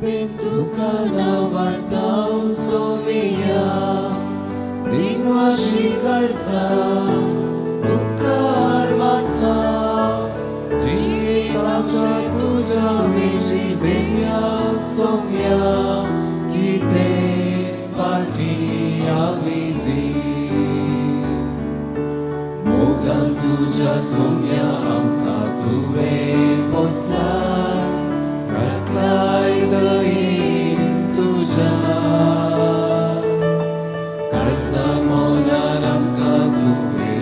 Bentukana wartau somia Dinwashi karsa Ukar mata Jivitacha tuja mechi denya somia Kite pati amidi Mogan tuja somia amka tuve poslan Raklai zain tuja Karza monanam ka tuve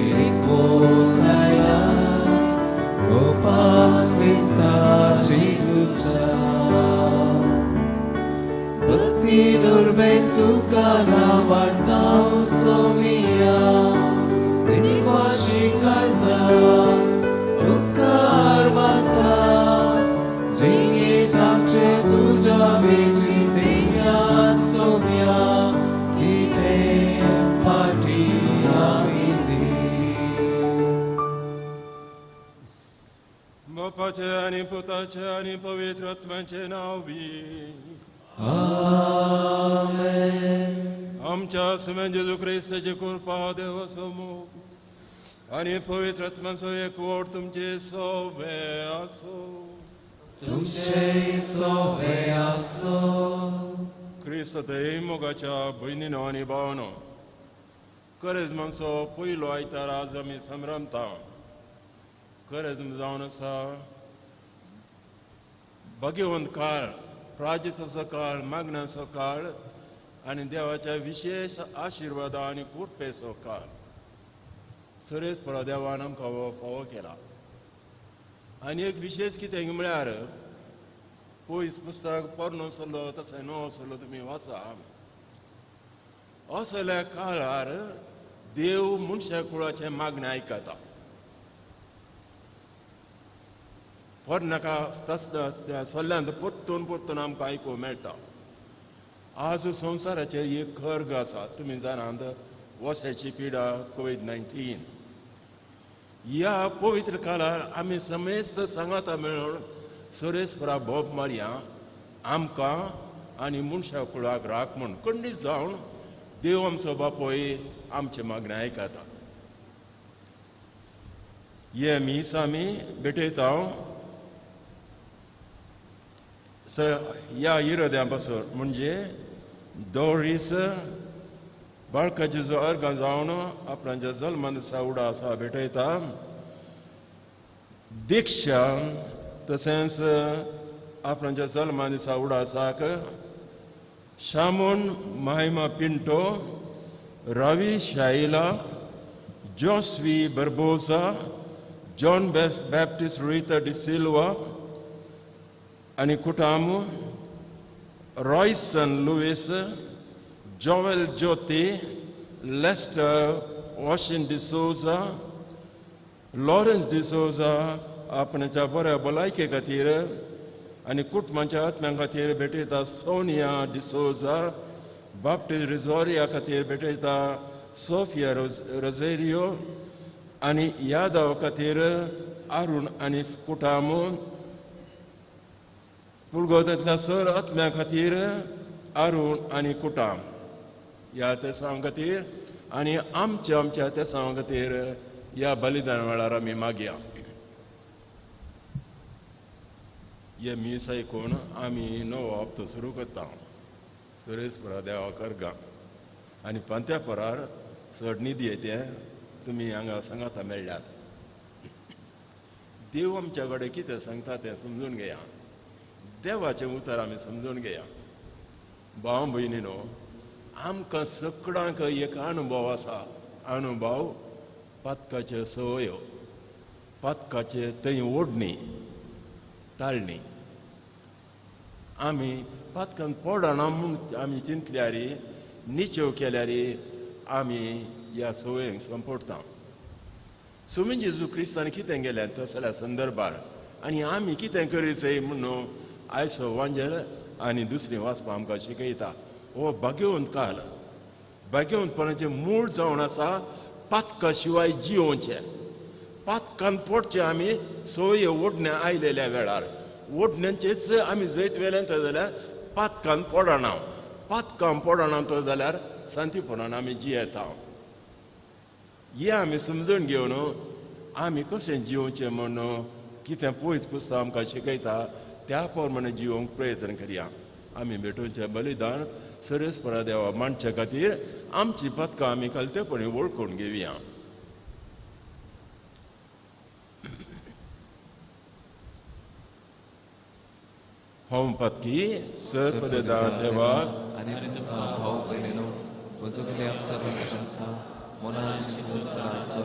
kotraya Gopal Krishna Jesucha Bhakti nurbentukana vartau somia Dinikwashi karza Ukar mata Tuja mechi denya somya kite pati amidi Bapace ani putace ani pavitratmance navi Amen Amcha sumen Jesu Christe kurpa deva somu ani pavitratman soye kvortum je sove aso Tumche sove aso Cristo te mogacha buinino ani bano Karizman so puilo aitara zami samramta Karizm zauna sa Bhagavant काळ प्राजिताचा काळ मागण्याचा काळ आणि देवाच्या विशेष आशीर्वाद आणि कृपेचो काळ सरेच परदेवान आमकां फावो केला आनी एक विशेष कितें म्हळ्यार पयस पुस्तक पोरणो सल्लो तशें नो सल्लो तुमी वाचा असल्या काळार देव मनशा कुळाचें मागणें आयकता पोरनाका सल्ल्यांत परतून परतून आमकां आयकूंक मेळटा आज संवसाराचेर एक खर्ग आसा तुमी जाणात वसाची पिडा कोविड-19 ह्या पवित्र काळार आमी समेस्त सांगाता मेळून सुरेस्परा बोब मारया आमकां आनी मनशा कुळाक राख म्हूण खंडीत जावन देव आमचो बापोय आमचें मागणें आयकता हे मीस आमी भेटयता ह्या इरोद्या पासून म्हणजे दोरीस बाळकाचे जो अर्घ जावन आपणाच्या जल्मान दिसा उडा आसा भेटयता दिक्षा तशेंच आपणाच्या जल्मा दिसा उडा आसाक शामोन माहिमा पिंटो रवी शाइला जोस्वी Barbora John Baptist Rita D सिल्वा आणि कुटाम रॉयसन लुइस जोवेल ज्योती Lester washing D'Souza Lawrence D'Souza आपणाच्या बऱ्या भलायके खातीर आनी कुटुंबाच्या आत्म्या खातीर भेटयता सोनिया डिसोजा बाप्टिस्ट रिजोरिया खातीर भेटयता सोफिया रोझेरियो आनी यादव खातीर अरुण आनी कुटाम पुलगोतांतल्या सर आत्म्या खातीर अरुण आनी कुटाम ह्या तेसां खातीर आनी आमच्या तेसां खातीर ह्या बलिदान वेळार आमी मागया हे मीस आयकून आमी नवो हप्तो सुरू करता सुरेस्परा देवाक अर्घा आनी पंत्या परार चड निधी येते तुमी हांगा सांगाता मेळ्ळ्यात देव आमच्या कडेन कितें सांगता तें समजून घेया देवाचें उतर आमी समजून घेया भाव भयणीनो आमकां सगळ्यांक एक अनुभव आसा अनुभव पातकाच्यो सवयो पातकाचे थंय ओडणी ताळणी आमी पातकान पडना म्हूण आमी चिंतल्यार निच्यो केल्यार आमी ह्या सवयेक संपडटा सुमी जेजू क्रिस्तान कितें गेलें तसल्या संदर्भार आनी आमी कितें करीचें म्हणून आयचो वांजेल आनी दुसरी वाचपाक आमकां शिकयता हो भाग्यवंत काल भाग्यवंतपणाचें मूळ जावन आसा पातका शिवाय जियोवचें पातकान पडचें आमी सवय ओडण्या आयलेल्या वेळार ओडण्यांचेच आमी जैत वेलें जाल्यार पातकान पडना पातकां पडना तो जाल्यार शांतीपणान आमी जियेता हे आमी समजून घेवन आमी कशें जिवचें म्हूण कितें पयस पुस्तक आमकां शिकयता त्या प्रमाणे जिवंक प्रयत्न करया आमी भेटूनचें बलिदान सर्वेस्परा देवा मांडचे खातीर आमची पथकां आमी कलतेपणी वळखून घेवया होम पत्की सर्पदेदा देवा आनी तुमकां भाव भयणीनो वजगल्या सर्व संतां मनाची भूतकाळाचो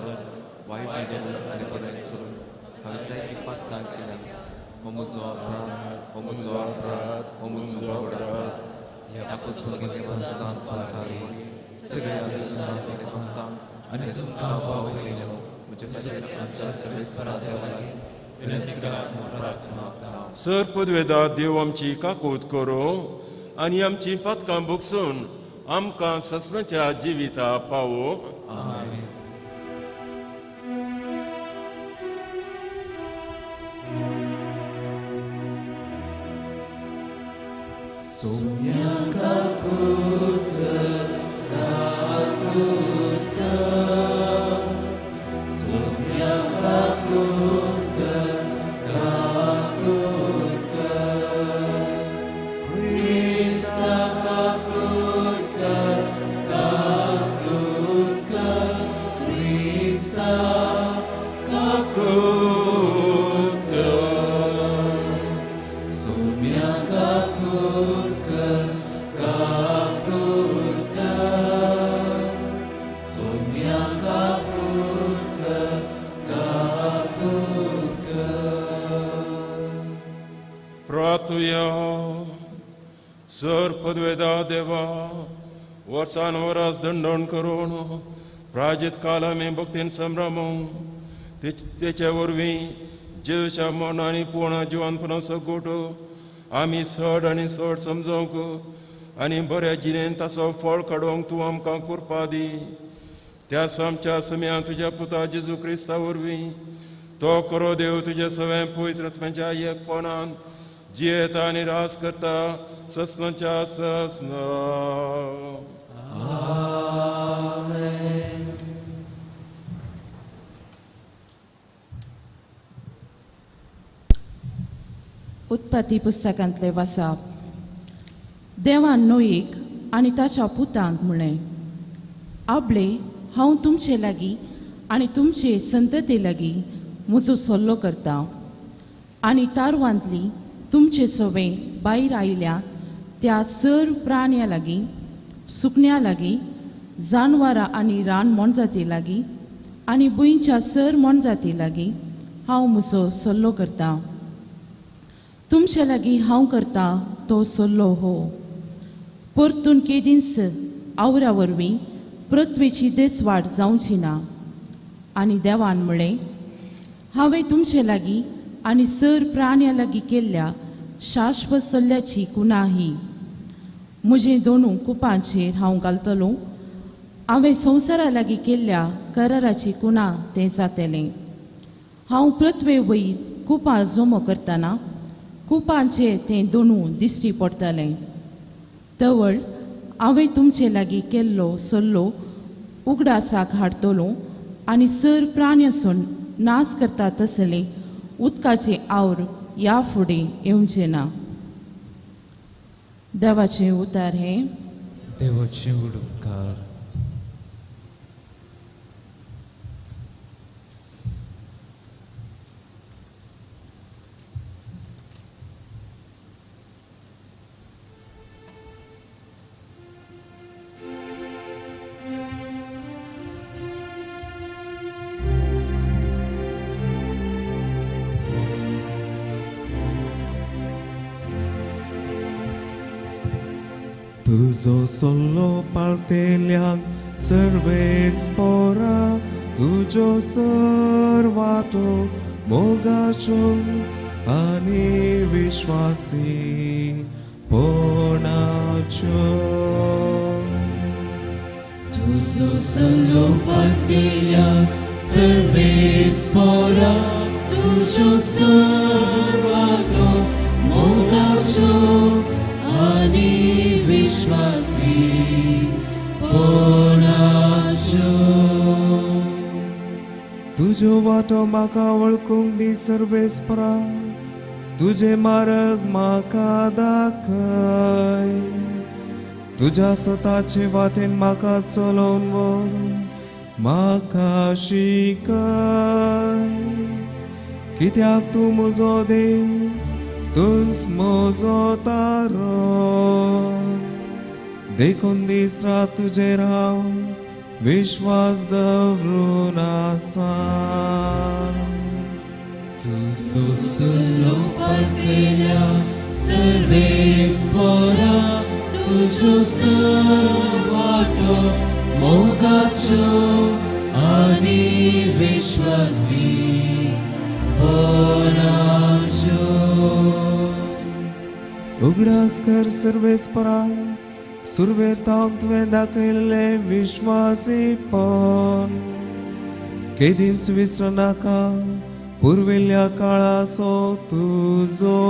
वायट आयदन आनी बरें सुरू हांवें जायती पातकां केल्या हो म्हजो अपराध हो म्हजो अपराध हो म्हजो अपराध ह्या पुस्तकाच्या संस्थांचो खाली सगळ्या भक्तांक आनी तुमकां भाव भयणीनो म्हजे खातीर आमच्या सर्वेस्परा देवाची विनंती करात म्हूण प्रार्थना करता सर्पद्वेदा देव आमची काकूत करूं आनी आमची पथकां भोगसून आमकां ससनाच्या जिविता पावो आमेन Sumya kakut ka Sumya kakut ka Krista kakut ka Krista kakut ka Sumya kakut ka Sumya kakut ka प्रार्थुया सर्पद्वेदा देवा वर्सान वरास दंडण करून प्राजीत काल आमी भक्तीन संभ्रमू तेच्या वरवीं जेवच्या मन आनी पूर्ण जिवनपणां सगोट आमी चड आनी चड समजोवंक आनी बऱ्या जिणेन ताचो फळ काडूंक तूं आमकां कृपा दी त्या आमच्या सम्या तुज्या पुता जेजू क्रिस्ता वरवीं तो करो देव तुजे सगळें पवित्रत्वाच्या एकपणान जियेता आनी रास करता ससनाच्या ससना उत्पत्ती पुस्तकांतले वाचप देवान नोयेक आनी ताच्या पुतांक म्हणलें आपले हांव तुमचे लागीं आनी तुमचे संतते लागीं म्हजो सल्लो करता आनी तारवांतली तुमचे सवे भायर आयल्या त्या सर प्राण्या लागीं सुकण्यां लागीं जानवरां आनी रान मोणजाती लागीं आनी भुंयच्या सर मोणजाती लागीं हांव म्हजो सल्लो करता तुमचे लागीं हांव करता तो सल्लो हो परतून केदींस आवरा वरवीं पृथ्वीची देसवाड जावची ना आनी देवान म्हणलें हांवें तुमचे लागीं आनी सर प्राण्या लागीं केल्ल्या शाश्वत सल्ल्याची कुणा ही म्हजें दोनू कुपांचेर हांव घालतलो हांवें संवसारा लागीं केल्ल्या कराराची कुणा तें जातलें हांव पृथ्वे वयर कुपां जमो करतना कुपांचेर तें दोनू दिश्टी पडटलें तवळ हांवें तुमचे लागीं केल्लो सल्लो उगडासाक हाडटलो आनी सर प्राण्यासून नाश करता तसले उदकाचे आवड ह्या फुडें येवचें ना देवाचें उतार हें देवाचे उपकार Tuzo solo partelhang सर्वेस्परा तुजो सर्वातो मोगाचो आनी विश्वासी पोणाचो Tuzo solo partilha सर्वेस्परा तुजो सर्वातो मोगाचो आनी विश्वासी पोणाच्यो तुजो वाटो म्हाका वळखूंक दी सर्वेस्परा तुझे मार्ग म्हाका दाखय तुझ्या स्वताचे वाटेन म्हाका चलोवन व्हर म्हाका शिकय कित्याक तूं म्हजो देव तूंच म्हजो तारो देखून दीस रात तुजेर हांव विश्वास दवरून आसा तुजो सल्लो परतेल्या सर्वेस्परा तुजो वाटो मोगाच्यो आनी विश्वासी पोणाच्यो उगडास कर सर्वेस्परा सुरवेर तावन तुवें दाखयल्ले विश्वासीपण केदींच विसर नाका पुर्विल्ल्या काळाचो तुजो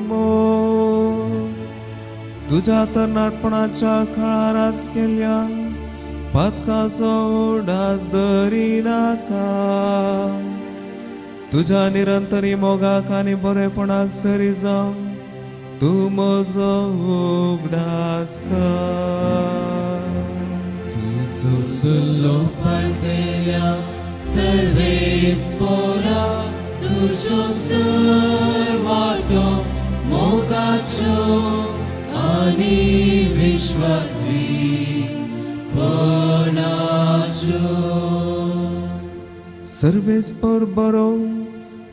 मोग तुज्या तरणाटपणाच्या काळार आस केल्ल्या पथकाचो उडास धरी नाका तुज्या निरंतरी मोगाक आनी बरेपणाक सरी जावन तूं म्हजो उगडास कर तुजो सल्लो परतेल्या सर्वेस्परा तुजो वाटो मोगाच्यो आनी विश्वासी पोणाच्यो सर्वेस्पर बरो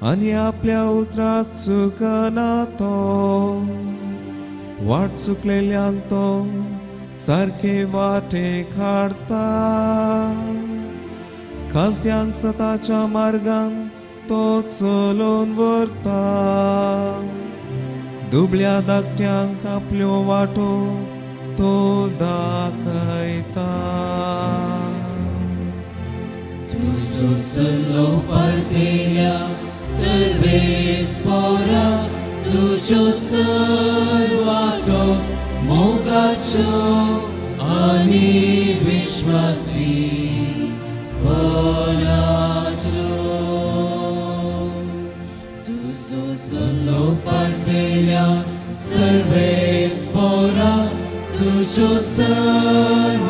आनी आपल्या उतराक चुकना तो वाट चुकलेल्यांक तो सारके वाटेक हाडता खालत्यांक सताच्या मार्गान तो चलोवन व्हरता दुबळ्या धाकट्यांक आपल्यो वाटो तो दाखयता तुजो सल्लो परतेल्या सर्वेस्परा तुजो वाटो मोगाच्यो आनी विश्वासी पोणाच्यो तुजो सल्लो परतेल्या सर्वेस्परा तुजो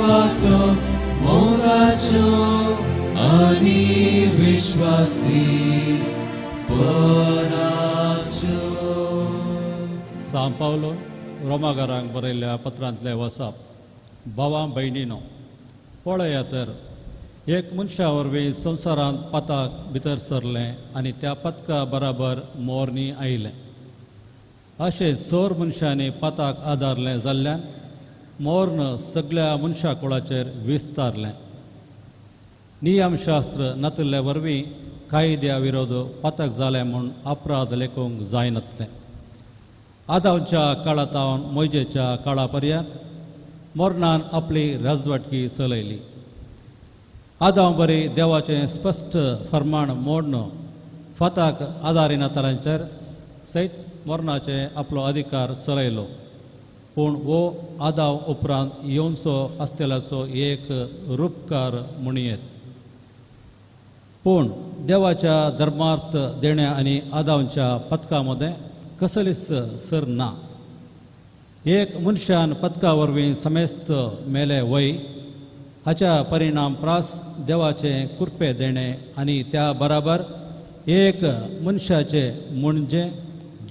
वाटो मोगाच्यो आनी विश्वासी पोणाच्यो सांत पावलो रोमाकारांक बरयल्ल्या पत्रांतले वचप भावां भयणीनो पळया तर एक मनशा वरवीं संवसारांत पथक भितर सरलें आनी त्या पथका बराबर मोरनी आयलें अशें चोर मनशांनी पथक आदारलें जाल्ल्यान मोर्न सगळ्या मनशा कुळाचेर विस्तारलें नियमशास्त्र नातिल्ले वरवीं कायद्या विरोध पथक जालें म्हूण अपराध लेखूंक जायनातलें आदांच्या काळातावन मोयजेच्या काळा पर्यंत मोर्नान आपली राजवटकी चलयली आदां बरी देवाचें स्पश्ट फर्माण मोडन फताक आदारिनातालांचेर सयत मोर्नाचे आपलो अधिकार चलयलो पूण वो आदाव उपरांत येवनसो आसतेलाचो एक रूपकार म्हणयेत पूण देवाच्या धर्मार्थ देण्या आनी आदांच्या पथका मदें कसलीच सर ना एक मनशान पथका वरवीं समेस्त मेले वय हाच्या परिणाम प्रास देवाचे कृपे देणे आनी त्या बराबर एक मनशाचे म्हणजे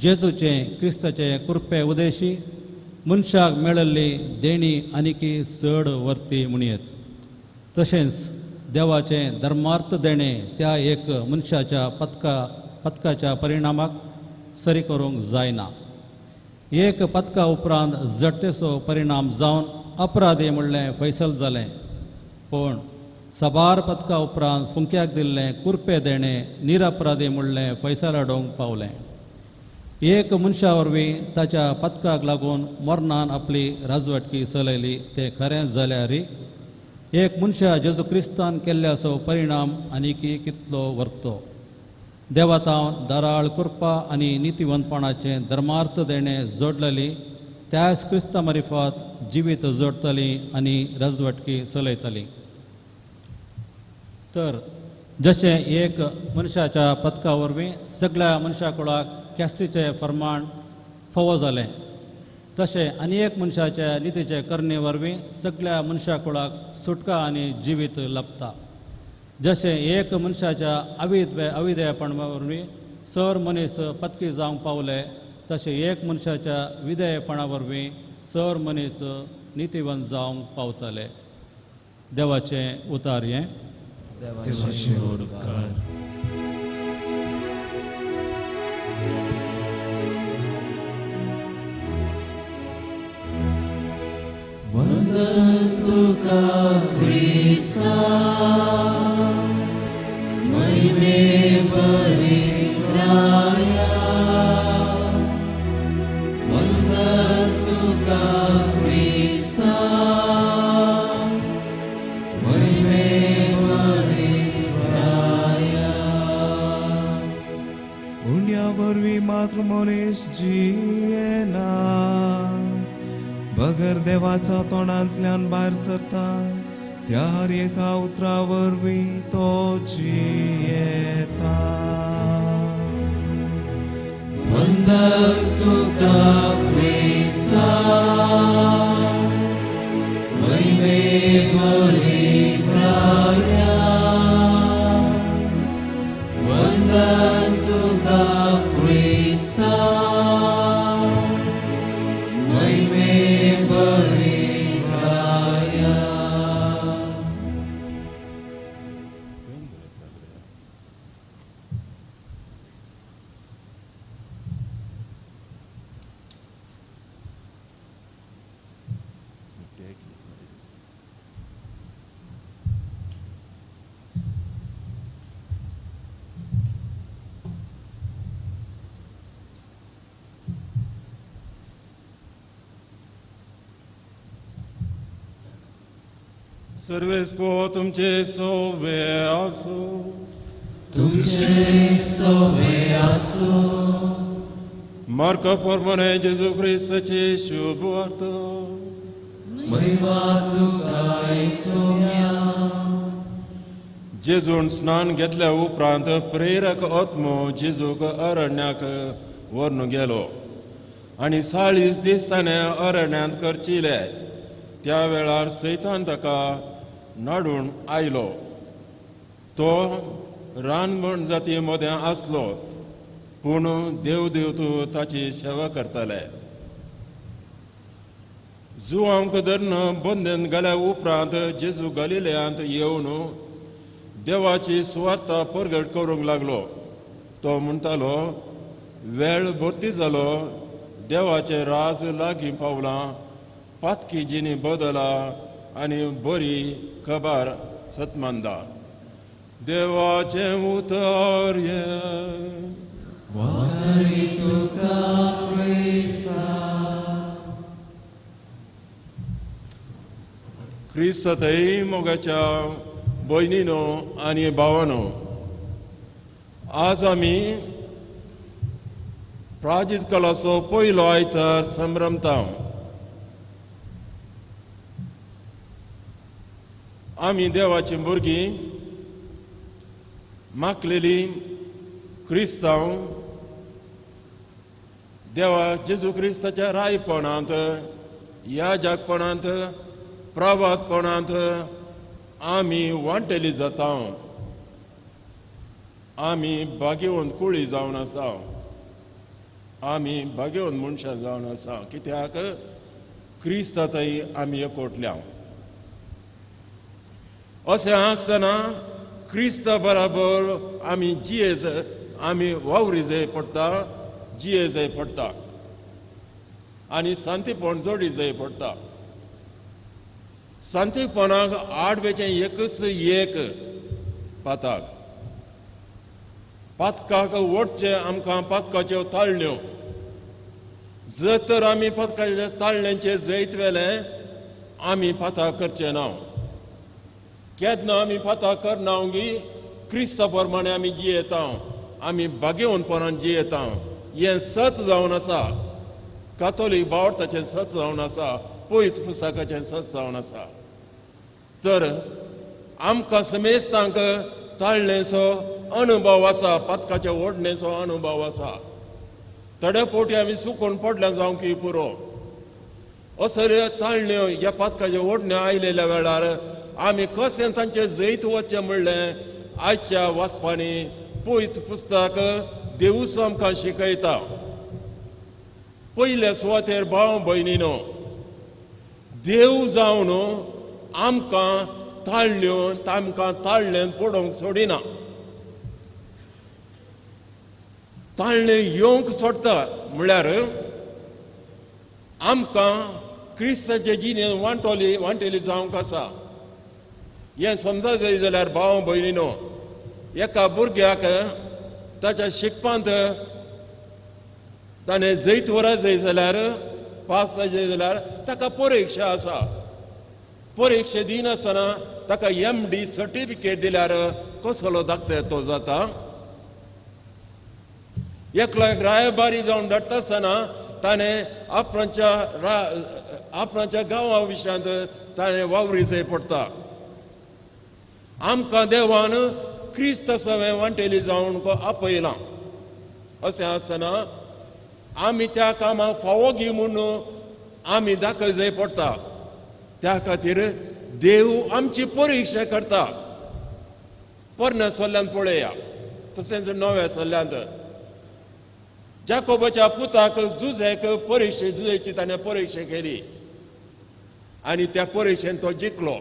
जेजूचे क्रिस्ताचे कृपे उदेशी मनशाक मेळिल्ली देणी आनीकी चड वर्ती म्हणयेत तशेंच देवाचे धर्मार्थ देणे त्या एक मनशाच्या पथकाच्या परिणामाक सरी करूंक जायना एक पथका उपरांत जडतेचो परिणाम जावन अपराधी म्हणलें फैसल जालें पूण सबार पथका उपरांत फुंक्याक दिल्लें कुरपे देणे निरपराधी म्हणलें फैसल हाडूंक पावलें एक मनशा वरवीं ताच्या पथकाक लागून मोर्नान आपली राजवटकी चलयली तें खरें जाल्यारय एक मनशा जेजू क्रिस्तान केल्ल्याचो परिणाम आनीकी कितलो व्हरतो देवातावन दाराळ कृपा आनी नितीवंतपणाचें धर्मार्थ देणें जोडलेली त्याच क्रिस्ता मार्फत जिवीत जोडटली आनी रजवटकी चलयतली. तर जशें एक मनशाच्या पदका वरवीं सगळ्या मनशा कुळाक ख्यास्तीचें फर्माण फावो जालें, तशें आनी एक मनशाच्या नितीचे करणे वरवीं सगळ्या मनशा कुळाक सुटका आनी जिवीत लाभता. जशें एक मनशाच्या अविधेयपणा वरवीं सर मनीस पदकी जावंक पावले, तशें एक मनशाच्या विधेयपणा वरवीं सर मनीस नितीवंत जावंक पावतले. देवाचें उतार हें. देवाचे उपकार. वंदन तुका क्रिस्ता, महिमे बरी राया. वंदन तुका क्रिस्ता, महिमे बरी राया. उंड्या वरवीं मात्र मनीस जियेना, बगर देवाच्या तोंडांतल्यान भायर सरता त्या हर एका उतरा वरवीं तो जियेता. वंदन तुका क्रिस्ता, महिमे बरी राया. वंदन तुका क्रिस्ता, महिमे बरी राया. सर्वेस्पो तुमचे सोवे आसो. तुमचे सोवे आसो. मार्क प्रमाणे जेजू ख्रिस्ताचे शुभ वार्त. महिमा तुका येसुया. जेजून स्नान घेतल्या उपरांत प्रेरक आत्मो जेजूक अरण्याक व्हरून गेलो आनी 40 दीस ताणें अरण्यांत करचिले. त्या वेळार सैतान ताका नाडून आयलो. तो रानबण जाती मदें आसलो, पूण देवदेवतू ताची सेवा करताले. जुवांक धरून बंदेन गेल्या उपरांत जेजू गलिलेयांत येवन देवाची सुवार्ता परगट करूंक लागलो. तो म्हणटालो, वेळ भरती जालो, देवाचें राज लागीं पावलां, पातकी जिणी बदला आनी बरी खबर सतमांदा. देवाचें उतर हें. वाकरी तुका क्रिस्ता. क्रिस्ततय मोगाच्या भयणीनो आनी भावानो, आज आमी प्राजीत कालाचो पयलो आयतार संभ्रमता. आमी देवाची भुरगीं मागलेली क्रिस्तांव देवा जेजू क्रिस्ताच्या रायपणांत, याजकपणांत, प्रभातपणांत आमी वांटेली जाता. आमी भाग्यवंत कुळी जावन आसा. आमी भाग्यवंत मनशां जावन आसा, कित्याक क्रिस्तांतय आमी एकवटल्या. अशें आसतना क्रिस्ता बराबर आमी आमी वावरी जाय पडटा, जिये जाय पडटा आनी शांतीपण जोडी जाय पडटा. शांतीपणाक आडवेचें एकच एक पाताक. पातकाक ओडचें आमकां पातकाच्यो ताळण्यो. जर तर आमी पातकाच्या ताळण्यांचेर जैत वेलें आमी पाताक करचें ना. केन्ना आमी पाताक करना गी क्रिस्ता प्रमाणे आमी जियेता, आमी भाग्यवंतपणान जियेता. हें सत जावन आसा. कातोलीक बावर्थाचें सत जावन आसा, पवित्र पुस्तकाचें सत जावन आसा. तर आमकां समेस्तांक ताळणेचो अनुभव आसा, पथकाच्या ओडणेचो अनुभव आसा. थोड्या पोटी आमी सुकून पडल्या जावं की पुरो. असर ताळण्यो ह्या पथकाच्या ओडण्यो आयलेल्या वेळार आमी कशें तांचें जैत वचचें म्हणलें आयच्या वाचपांनी पवित्र पुस्तक देवूच आमकां शिकयता. पयल्या सुवातेर भाव भयणीनो, देव जावन आमकां ताळण्यो तामकां ताळणेन पडोवंक सोडिना. ताळणे येवंक सोडता म्हळ्यार आमकां क्रिस्ताचे जिणेन वांटेली जावंक आसा. हें समजा जाय जाल्यार भाव भयणीनो, एका भुरग्याक ताच्या शिकपांत ताणें जैत वरां जाय जाल्यार पास जाय जाल्यार ताका परिक्षा आसा. परिक्षा दिनासतना ताका MD सर्टिफिकेट दिल्यार कसलो धाकटे तो जाता. एकल्याक रायबारी जावन धाडटा आसतना ताणें आपणाच्या गांवा विशयांत ताणें वावरी जाय पडटा. आमकां देवान क्रिस्त सवें वांटेली जावन आपयलां. अशें आसतना आमी त्या कामाक फावो घे म्हणून आमी दाखय जाय पडटा. त्या खातीर देव आमची परिक्षा करता. पोरण्या सल्ल्यांत पळया, तशेंच नव्या सल्ल्यांत जाकोबाच्या पुताक जुजेक जुजेची ताणें परिक्षा केली आनी त्या परिक्षेन तो जिखलो.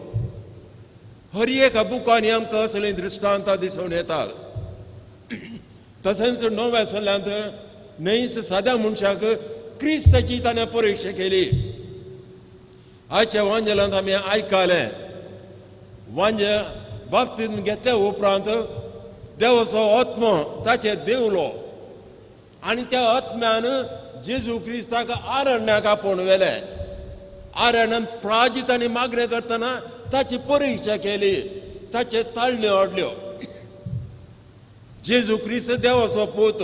हर एका बुकांनी आमकां असलीं दृश्टांतां दिसून येतात. तशेंच नव्या सल्ल्यांत न्हयच साद्या मनशाक क्रिस्ताची ताणें परिक्षा केली. आयच्या वांजेलांत आमी आयकलें, वांजे बाप्तिस्म घेतल्या उपरांत देवाचो आत्मो ताचेर देवलो आनी त्या आत्म्यान जेजू क्रिस्ताक आरण्याक आपोवन व्हेलें. आरण्यान प्राजीत आनी मागणें करतना ताची परिक्षा केली, ताचे ताळण्यो हाडल्यो. जेजू क्रिस्त देवाचो पूत.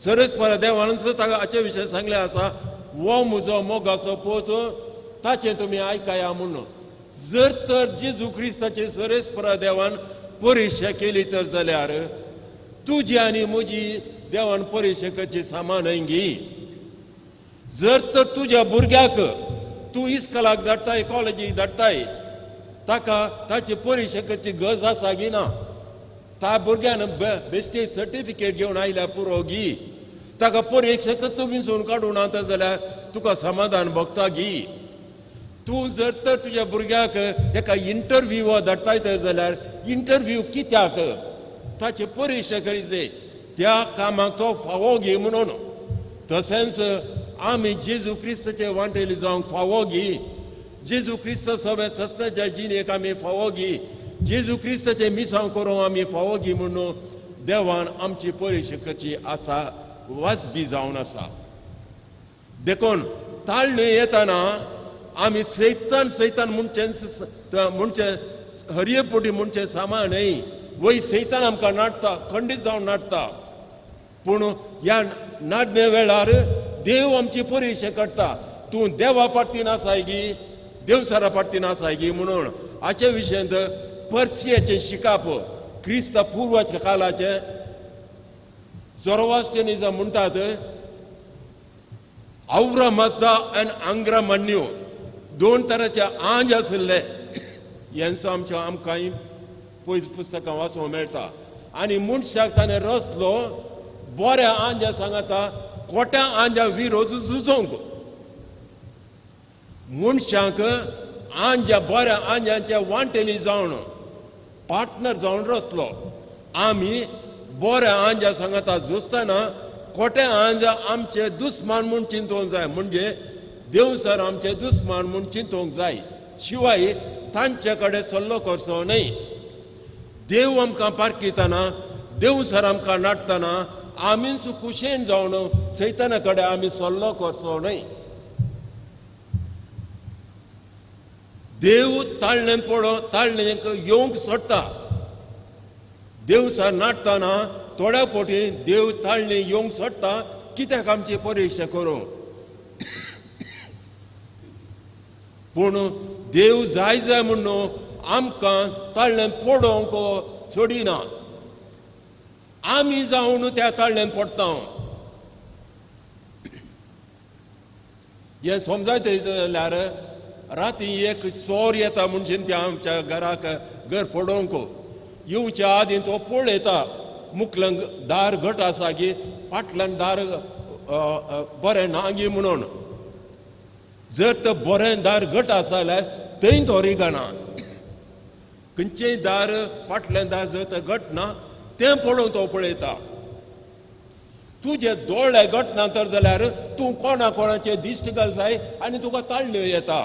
सरस्परा देवान ताका हाचे विशयी सांगलें आसा, वो म्हजो मोगाचो पूत, ताचें तुमी आयकाया म्हणून. जर तर जेजू क्रिस्ताचे सरस्परा देवान परिक्षा केली तर जाल्यार तुजी आनी म्हजी देवान परिक्षा करची सामानय घे. जर तर तुज्या भुरग्याक तूं इस्कॉलाक धाडटाय, कॉलेजीक धाडटाय, ताका ताची परिक्षा करची गरज आसा की ना. त्या भुरग्यान बेश्टे सर्टिफिकेट घेवन आयल्या पुरो घे. ताका परिक्षा कचो विंचून काडून आता जाल्यार तुका समाधान भोगता घे. तूं जर तर तुज्या भुरग्याक एका इंटरव्यूवा धाडटाय तर जाल्यार इंटरव्यू कित्याक, ताची परिक्षा करीत त्या कामाक तो फावो घे म्हणून. तशेंच आमी जेजू क्रिस्ताचे वांटेली जावंक फावो घे. जेजू क्रिस्त सगळे सस्त्याच्या जिणेक आमी फावो घे. जेजू क्रिस्ताचे मिसांव करूंक आमी फावो घे म्हणून देवान आमची परिक्षा करची आसा, वाजबी जावन आसा. देखून ताळण्यो येतना आमी सैतान म्हणचे हरयेपोटी म्हणचे सामान न्हय, वय सैतान आमकां नाडटा, खंडीत जावन नाडटा. पूण ह्या नाडणे वेळार देव आमची परिक्षा करता. तूं देवा पार्टीन आसाय गी, देवसारा पार्टीन आसाय गी म्हणून. हाचे विशयांत पर्सियाचें शिकाप, क्रिस्त पुर्वाच्या काळाचें झोरोवास्ट्रियनिझम म्हणटात, औरा मजदा आनी आंग्रा मन्यू दोन तरांचे आंज आशिल्ले. हेंचो आमकां पयलीं पुस्तकां वाचूंक मेळटा. आनी मनशाक ताणें रचलो बऱ्या आंजा सांगता खोट्या आंजा विरोध झुजोवंक. मनशाक आंजा बऱ्या आंजांचे वांटेली जावन पार्टनर जावन रचलो. आमी बऱ्या आंजा सांगता झुजतना खोट्या आंजा आमचे दुस्मान म्हूण चिंतूंक जाय, म्हणजे देवसर आमचे दुस्मान म्हूण चिंतूंक जाय. शिवाय तांचे कडेन सल्लो करचो न्हय. देव आमकां पारकितना, देवसर आमकां नाडटना आमीच कुशेन जावन सैताना कडेन आमी सल्लो करचो न्हय. देव ताळणेन ताळणेक येवंक सोडटा. देवसर नाडटना थोड्या पोटी देव ताळणे येवंक सोडटा. कित्याक आमची परिक्षा करूं? पूण देव जाय जाय म्हणून आमकां ताळ्यान पडोवंक सोडिना. आमी जावन त्या ताळ्यान पडटा. हें समजायत जाल्यार राती एक चोर येता म्हणजे त्या आमच्या घराक घर फोडोवंक येवच्या आदीं तो पळयता मुखलांक दार घट आसा की फाटल्यान दार बरें ना गी म्हणून. जर तर बरें दार घट आसा जाल्यार थंय तो रिगाना. खंयचेय दार फाटल्यान दार जर तर घट ना तें पळोवन तो पळयता. तुजे दोळे घट ना तर जाल्यार तूं कोणाचे दिश्ट घाल जाय आनी तुका ताळ्यो येता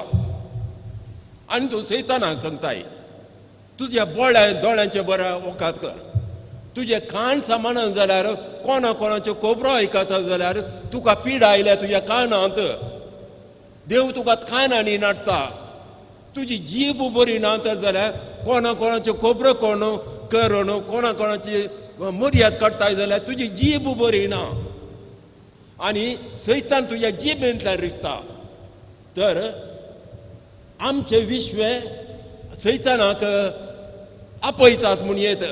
आनी तूं सैतानाक सांगताय तुज्या दोळ्यांचे बरें वखाद कर. तुजे कान सामानान जाल्यार कोणाचे खोबरो आयकता जाल्यार तुका पीड आयल्या तुज्या कानांत. देव तुका कानांनी नाडटा. तुजी जीब बरी ना तर जाल्यार कोणाचे खोबरो करून कोणाची मर्याद काडटाय जाल्यार तुजी जीब बरी ना आनी सैतान तुज्या जिबेंतल्यान रिगता. तर आमचे विश्वे सैतानाक आपयतात म्हूण येत.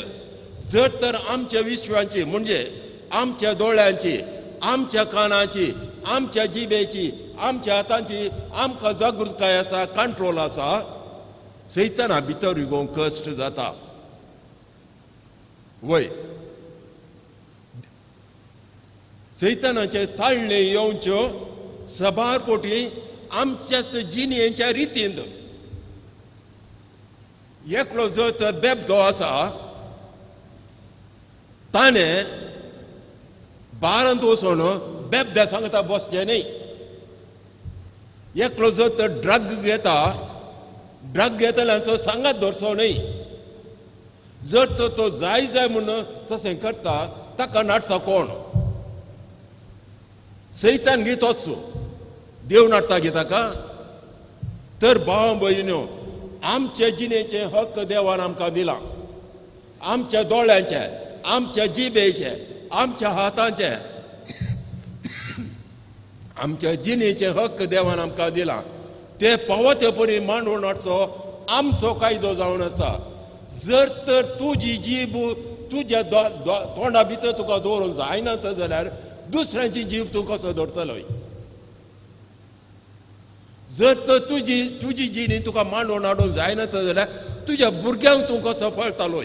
जर तर आमच्या विश्वाची म्हणजे आमच्या दोळ्यांची, आमच्या कानाची, आमच्या जिबेची, आमच्या हातांची आमकां जागृताय आसा, कंट्रोल आसा, सैताना भितर विगोवंक कश्ट जाता. वय सैतानाचे ताळणे येवच्यो सबार पोटी आमच्याच जिणेच्या रितींत. एकलो जर तर बेबदो आसा ताणें बारांत वचून बेबद्या सांगता बसचें न्ही. एकलो जर तर ड्रग घेतल्याचो सांगात धरचो न्ही. जर तर तो जाय म्हणून तशें करता ताका नाडटा कोण? सैतान गी तोच. देव नाडटा गी ताका? तर भाव भयण्यो, आमचे जिणेचे हक्क देवान आमकां दिला. आमच्या दोळ्यांचे, आमच्या जिबेचे, आमच्या हातांचे, आमच्या जिणेचे हक्क देवान आमकां दिला. ते पावते परी मांडून हाडचो आमचो कायदो जावन आसा. जर तर तुजी जीब तुज्या तोंडा भितर तुका दवरूंक जायना तर जाल्यार दुसऱ्याची जीब तूं कसो दवरतलो? जर तर तुजी जिणी तुका मांडून हाडूंक जायना तर जाल्यार तुज्या भुरग्यांक तूं कसो पळयतलो?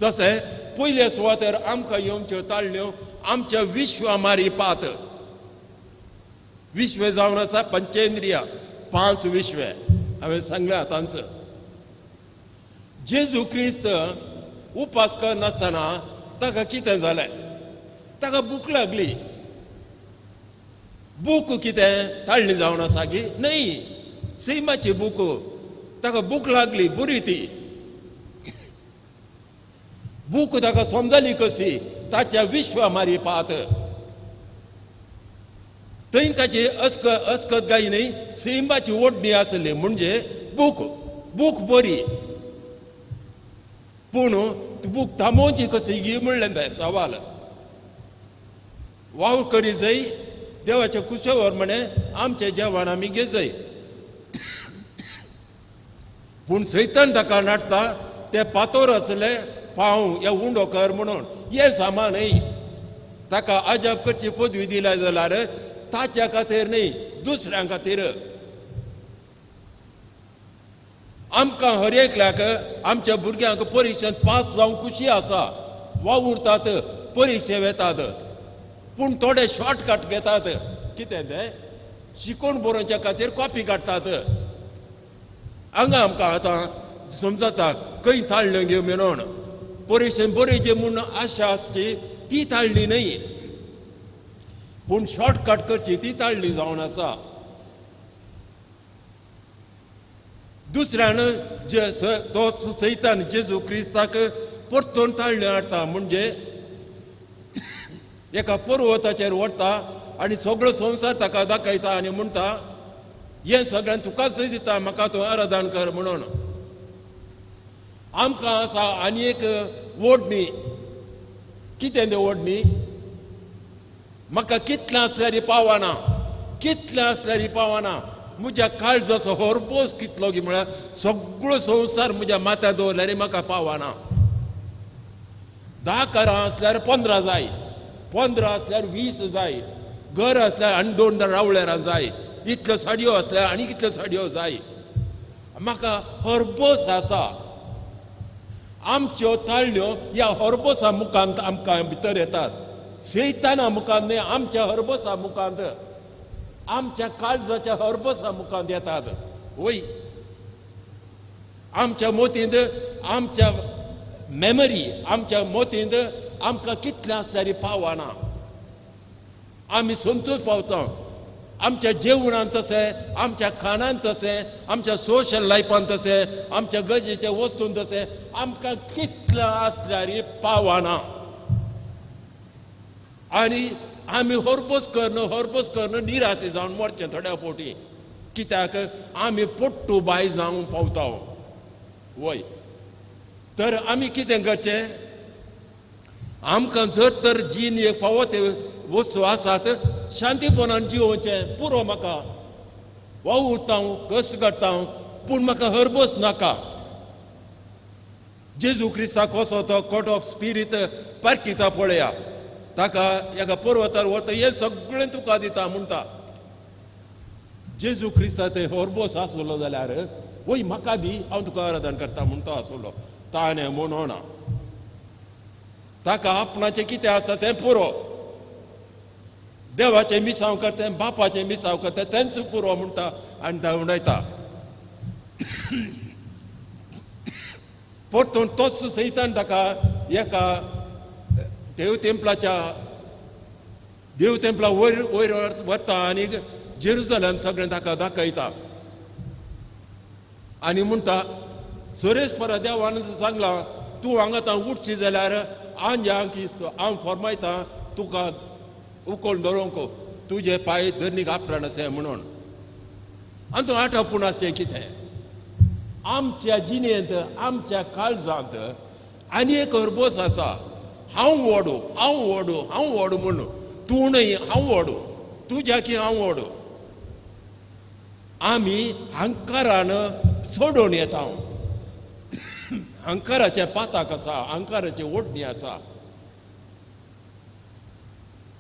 तशें पयले सुवातेर आमकां येवच्यो ताळण्यो आमच्या विश्वामारी पात. विश्वे जावन आसा पंचेंद्रिया, 5 विश्वे हांवें सांगल्या तांचो. जेजू क्रिस्त उपास करनासतना ताका कितें जालें? ताका भूक लागली. भूक कितें ताळणी जावन आसा की? न्हय, सैमाची भूक. ताका भूक लागली बरी ती. भूक ताका समजली कशी? ताच्या विश्वामारी पात. थंय ताची अस्कत गाय न्ही, सैमाची ओडणी आसली म्हणजे भूक बरी. पूण भूक थांबोवची कशी गी म्हणलें तें सवाल. वाव करी जाय देवाच्या कुशेवर म्हणे आमचें जेवण आमी घे जाय. पूण सैतान ताका नाडटा ते पातोर आसले पाव या उंडो कर म्हणून. हे सामान न्हय. ताका अजाप करची पदवी दिल्या जाल्यार ताच्या खातीर न्ही, दुसऱ्यां खातीर. आमकां हर एकल्याक आमच्या भुरग्यांक परिक्षेंत पास जावंक खुशी आसा. वावुरतात, परिक्षे वेतात. पूण थोडे शॉर्टकट घेतात. कितें तें? शिकून बरोवच्या खातीर कॉपी काडटात. हांगा आमकां आतां समजता खंय ताळण्यो घेवं म्हणून. परिक्षेंत बरयचे म्हूण आशा आसची ती ताळणी न्हय, पूण शॉर्टकट करची ती ताळणी जावन आसा. दुसऱ्यान तो सैतान जेजू क्रिस्ताक परतून ताळण्यो हाडटा. म्हणजे एका पर्वताचेर व्हरता आनी सगळो संवसार ताका दाखयता आनी म्हणटा हें सगळ्यांक तुकाच दिता, म्हाका तूं आराधन कर म्हणून. आमकां आसा आनी एक ओडणी. कितें तें ओडणी? म्हाका कितलें आसल्यार पावना, कितलें आसल्यार पावना. म्हज्या काळजाचो हरपोस कितलो की म्हळ्यार सगळो संवसार म्हज्या माथ्यार दवरल्यार म्हाका पावना. 10 घरां आसल्यार 15 जाय, 15 आसल्यार 20 जाय, घर आसल्यार आनी 2 रावळ्यारां जाय, इतल्यो साडयो आसल्यार आनी कितल्यो साडयो जाय. म्हाका हरपोस आसा. आमच्यो ताळण्यो ह्या हरपोसा मुखांत आमकां भितर येतात. सैताना मुखांत न्ही, आमच्या हरपोसा मुखांत, आमच्या काळजाच्या हरपोसा मुखांत येतात. वय आमच्या मोतींत, आमच्या मेमरी, आमच्या मोतींत आमकां कितलें आसल्यार पावना. आमी संतोश पावता. आमच्या जेवणांत तशें, आमच्या खाणांत तशें, आमच्या सोशल लायफांत तशें, आमच्या गरजेच्या वस्तूंत तशें आमकां कितलें आसल्यार पावना. आनी आमी हरपोस करन निराशे जावन मरचें थोड्या फावटी. कित्याक आमी पोट्टू बाय जावंक पावता. वय तर आमी कितें करचें, आमकां जर तर जीन एक फावो ते वस्तू आसात शांतीपणान जिवोवचें. पुरो म्हाका वाव उरता, कश्ट करता, पूण म्हाका हरबस नाका. जेजू क्रिस्ता कसो तो कोट ऑफ स्पिरीट पारखिता पळया. ताका एका पर्वतार वता हें सगळें तुका दिता म्हणटा. जेजू क्रिस्ता ते हरबस आसलो जाल्यार वय म्हाका दी, हांव तुका आराधन करता म्हणटा आसलो. ताणें म्हणोना. ताका आपणाचें कितें आसा तें पुरो. देवाचें मिसांव करता, बापाचें मिसांव करता, तेंच पुरो म्हणटा आनी धांवडायता. परतून तोच सैतान ताका एका देव तेंपला वयर वयर व्हरता आनी जेरुसलेम सगळें ताका दाखयता. आनी म्हणटा सुरेशपरा देवान सांगलां तूं हांगा उठची जाल्यार हांव फरमायता तुका उखोवन दवरूंक तुजे पांय धरणीक आपणान अशें म्हणून. आनी तूं आठवपूण आसचें कितें. आमच्या जिणेंत, आमच्या काळजांत आनी एक हरबस आसा. हांव व्हडू म्हणून. तूं न्हय, हांव व्हडू, तुज्या की हांव व्हडू. आमी अहंकारान सोडून येता. अहंकाराचे पाताक आसा, अहंकाराची ओडणी आसा.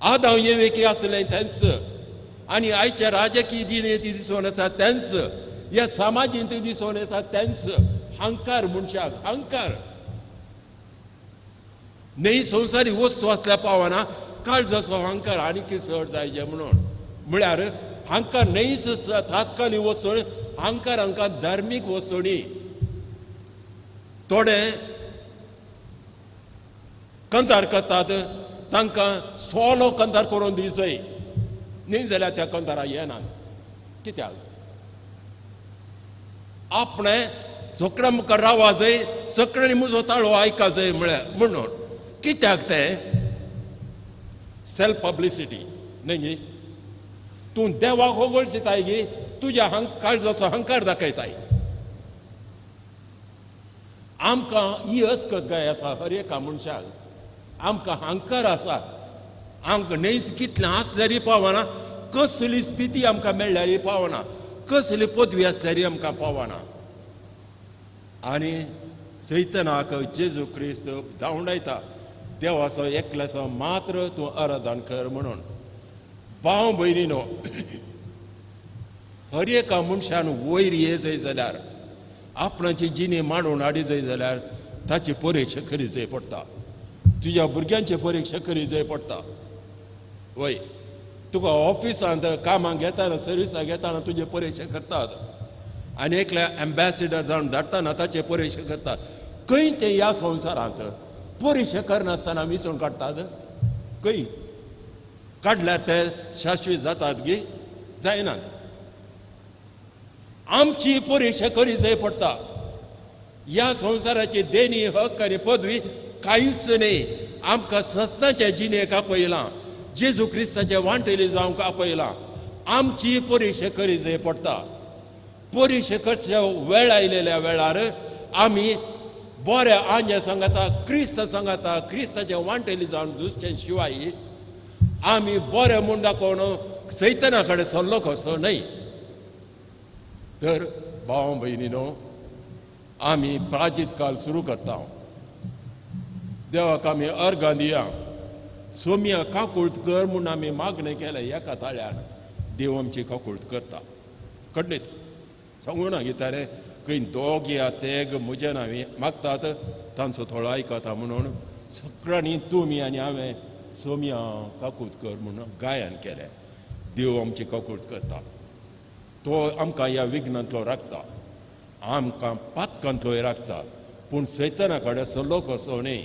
आदां येवेकी आसलें तेंच, आनी आयच्या राजकीय जिणेंत दिसून येता तेंच, ह्या समाजींत दिसून येता तेंच. अहंकार मनशाक, अहंकार न्हय संवसारी वस्तू आसल्या पावना. काळजाचो अहंकार आनी चड जायचे म्हणून. म्हळ्यार अहंकार न्हयच तात्कालीक वस्तू, अहंकार हांकां धार्मीक वस्तूंनी. थोडे कंतार करतात, तांकां सोलो कंतार करून दिवचोय, न्ही जाल्यार त्या कंतारा येनात. कित्याक आपणें सगळ्या मुखार रावा जाय, सगळ्यांनी म्हजो ताळो आयका जाय म्हळ्यार म्हणून. कित्याक तें सेल्फ पब्लिसिटी न्ही. तूं देवाक होगळशिताय गी, तुज्या काळजाचो अहंकार दाखयताय. आमकां ही अस्कताय आसा हर एका मनशाक. आमकां अहंकार आसा. आमकां न्हयच कितलें आसल्यार पावना, कसली स्थिती आमकां मेळ्ळ्यार पावना, कसली पदवी आसल्यार आमकां पावना. आनी सैतानाक जेजू क्रिस्त धांवडायता देवाचो एकल्याचो मात्र तूं आराधन कर म्हणून. भाव भयणीनो, हर एका मनशान वयर ये जाय जाल्यार, आपणाची जिणी मांडून हाडी जाय जाल्यार ताची परीक्षा करी जाय पडटा. तुज्या भुरग्यांची परीक्षा करी जाय पडटा. वय तुका ऑफिसांत कामाक घेताना, सर्विसाक घेताना तुजे परीक्षा करतात. आनी एकल्या एम्बेसिडर जावन धाडटाना ताचे परीक्षा करतात. खंय ते ह्या संवसारांत परीक्षा करनासतना विसरून काडटात. खंय काडल्यार ते शाश्वीत जातात गी, जायनात. आमची परीक्षा करी जाय पडटा. ह्या संवसाराची देणी, हक आनी पदवी कांयच न्ही. आमकां सस्नाच्या जिणेक आपयलां, जेजू क्रिस्ताचे वांटेली जावंक आपयलां. आमची परीक्षा करी जाय पडटा. परीक्षा करच्या वेळ आयलेल्या वेळार आमी बऱ्या आंजे सांगाता, क्रिस्त सांगाता, क्रिस्ताचे वांटेली जावन दुसचे शिवाय आमी बरें म्हूण दाखोवन सैताना कडेन सल्लो कसो न्हय. तर भाव भयणीनो, आमी प्राजीत काल सुरू करता. देवाक आमी अर्गां दिया. सोम्या काकुळट कर म्हूण आमी मागणें केलें एका ताळ्यान देव आमची काकुळट करता. खंडीत सांगूं ना गितारे खंय दोग या तेग म्हज्या नांवी मागतात तांचो थोडो आयकता म्हणून सगळ्यांनी तुमी आनी हांवें सोम्या काकुळट कर म्हणून गायन केलें. देव आमची काकुळट करता. तो आमकां ह्या विघ्नांतलो राखता, आमकां पातकांतलोय राखता. पूण सैताना कडेन सल्लो कसो न्हय.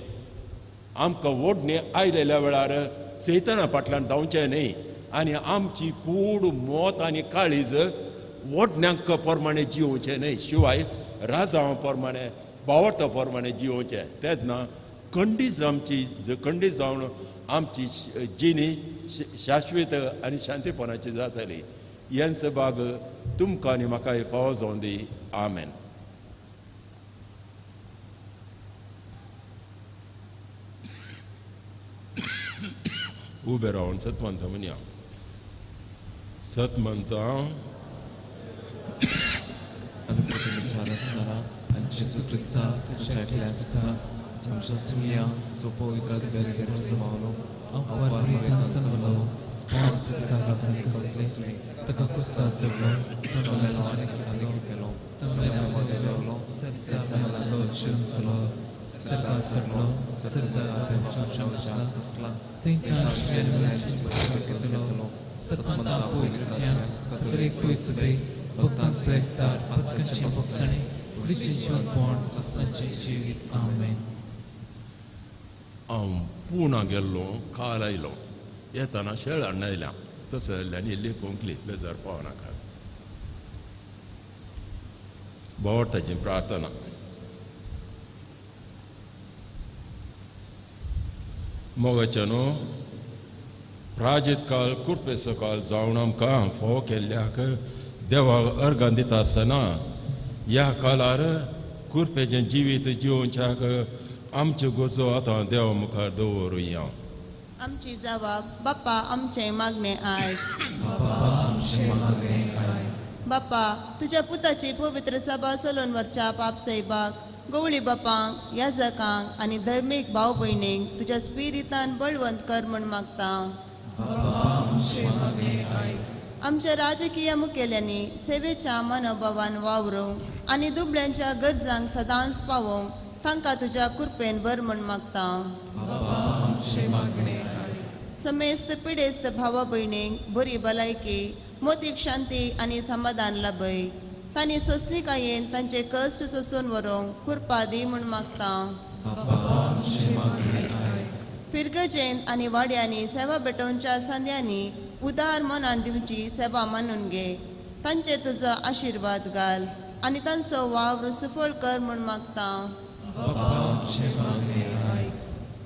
आमकां ओडणी आयलेल्या वेळार सैताना फाटल्यान धांवचें न्हय आनी आमची कूड मोत आनी काळीज ओडण्यांक प्रमाणे जिवोवचें न्हय, शिवाय राजां प्रमाणे भावार्था प्रमाणे जिवोवचें. तेच ना खंडीत आमची खंडीत जावन आमची जिणी शाश्वत आनी शांतीपणाची जातली. हेंच भाग तुमकां आनी म्हाका फावो जावं दी. आमेन. उबे रावन सत म्हणटा म्हणया. सत म्हणटा अनुपती विचारसणारा आणि जेजू ख्रिस्ता तुझ्या ऐकल्या आसता तुमच्या सुमिया जो पवित्र बेसेर समावलो आमकां सांगलो पांच पुस्तकांनी कसले ताका कुस्सा जगलो तमला आनी केलो तमला मध्ये देवलो सरसाला चुसलो सरका सरलो सरदा चुचावला असला तेंटा श्रेष्ठ केलो सतमंता पवित्र ज्ञान कतरेक पयसबे भक्तांचो एकतार भक्तांची भक्सणी विचिंचून पोण ससांचे जिवीत. आमेन. हांव पुणा गेल्लो काल आयलो. येताना शेळान आयल्या. तसो जाल्ल्यानी लेखोंकली बेजार पावनाका. भावार्थाची प्रार्थना. मोगाच्यानो प्राजीत काल कुरपेचो काल जावन आमकां फोव केल्ल्याक देवाक अर्गां दिता आसतना ह्या कालार कुरपेचें जिवीत जिवोवच्याक आमच्यो गरजो आतां देवा मुखार दवरुया. आमची जबाब बाप्पा आमचे मागणे आयक. बाप्पा तुझ्या पुताची पवित्र सभा चलोवन व्हरच्या पाप सैबाक गवळी बापांक याजकांक आनी धर्मीक भाव भयणींक तुज्या स्पिरितान बळवंत कर म्हूण मागता. आमच्या राजकीय मुखेल्यांनी सेवेच्या मनोभावान वावरूंक आनी दुबळ्यांच्या गरजांक सदांच पावोवंक तांकां तुज्या कृपेन भर म्हूण मागता. समेस्त पिडेस्त भावा भयणींक बरी भलायकी मोतीक शांती आनी समाधान लाभय. तांणी सोंसणीकायेन तांचे कश्ट सोंसून व्हरूंक कृपा दी म्हूण मागता. फिरगजेन आनी वाड्यांनी सेवा भेटोवच्या संद्यांनी उदार मनान दिवची सेवा मानून घे. तांचेर तुजो आशिर्वाद घाल आनी तांचो वावर सफळ कर म्हूण मागता.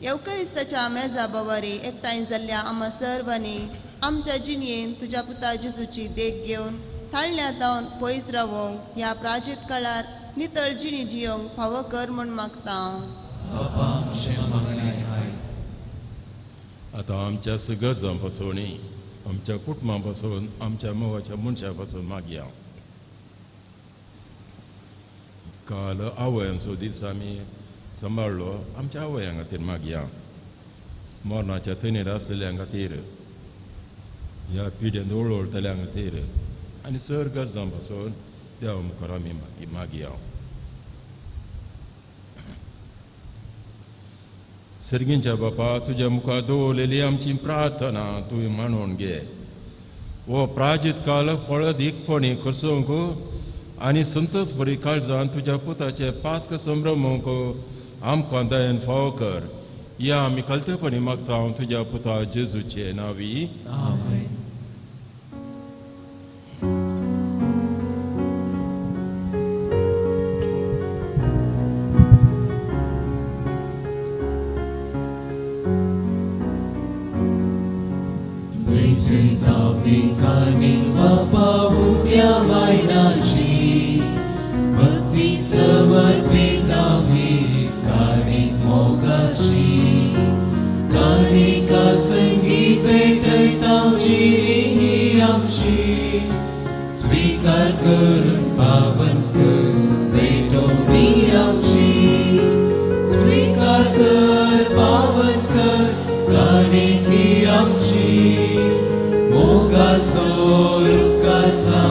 येवकरिस्ताच्या मेजा बवारी एकठांय जाल्ल्या आम्हा सर्वांनी आमच्या जिणयेन तुज्या पुता जेजूची देख घेवन थाळण्यांतावन पयस रावोंक ह्या प्राजीत काळार नितळ जिणी जियोंक फावो कर म्हूण मागता. आतां आमच्या गरजां पासून आमच्या कुटुंबां पासून आमच्या मोगाच्या मनशां पासून मागया. काल आवयांचो दीस आमी सांबाळलो. आमच्या आवयां खातीर मागया. मरणाच्या तणेर आसलेल्यां खातीर ह्या पिड्यान ओळवळतल्यां खातीर आनी सर गरजां पासून देवा मुखार आमी मागया. सर्गींच्या बापा तुज्या मुखार दवरलेली आमची प्रार्थना तुवें मानून घे. हो प्राजीत काल फळदीकपणी करसूंक आनी संतोश बरी काळजान तुज्या पुताचे पास्क संभ्रमूंक आमकां दयेन फावो कर. या आमी कलतेपणी मागता हांव तुज्या पुता जेजूचे नांवी. आमेन. संगीत करून पावन कर भेटोनी आमची स्वीकार कर पावन कर काणिकी आमची मोगाचो रुखाचा